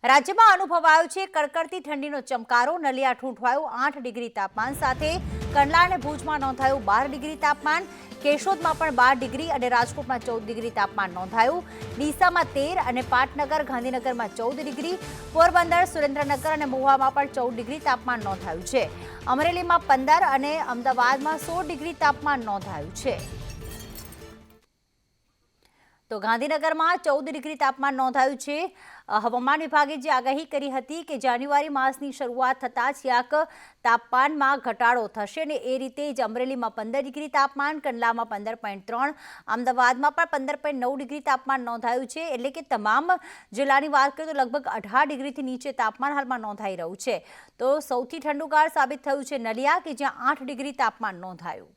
રાજ્યમાં અનુભવાયો છે કડકડતી ઠંડીનો ચમકારો। નલિયા ઠૂંઠવાયું 8 ડિગ્રી તાપમાન સાથે કંડલા અને ભુજમાં નોંધાયું 12 ડિગ્રી તાપમાન। કેશોદમાં પણ 12 ડિગ્રી અને રાજકોટમાં 14 ડિગ્રી તાપમાન નોંધાયું। ડીસામાં 13 અને પાટનગર ગાંધીનગરમાં 14 ડિગ્રી, પોરબંદર, સુરેન્દ્રનગર અને મહુવામાં પણ 14 ડિગ્રી તાપમાન નોંધાયું છે। અમરેલીમાં 15 અને અમદાવાદમાં 16 ડિગ્રી તાપમાન નોંધાયું છે। તો ગાંધીનગરમાં 14 ડિગ્રી તાપમાન નોંધાયું છે। હવામાન વિભાગે જે આગાહી કરી હતી કે જાન્યુઆરી માસની શરૂઆત થતાં જ ક્યાંક તાપમાનમાં ઘટાડો થશે અને એ રીતે જ અમરેલીમાં 15 ડિગ્રી તાપમાન, કંડલામાં 15.3, અમદાવાદમાં પણ 15.9 ડિગ્રી તાપમાન નોંધાયું છે। એટલે કે તમામ જિલ્લાની વાત કરીએ તો લગભગ 18 ડિગ્રીથી નીચે તાપમાન હાલમાં નોંધાઈ રહ્યું છે। તો સૌથી ઠંડુગાર સાબિત થયું છે નલિયા, કે જ્યાં 8 ડિગ્રી તાપમાન નોંધાયું।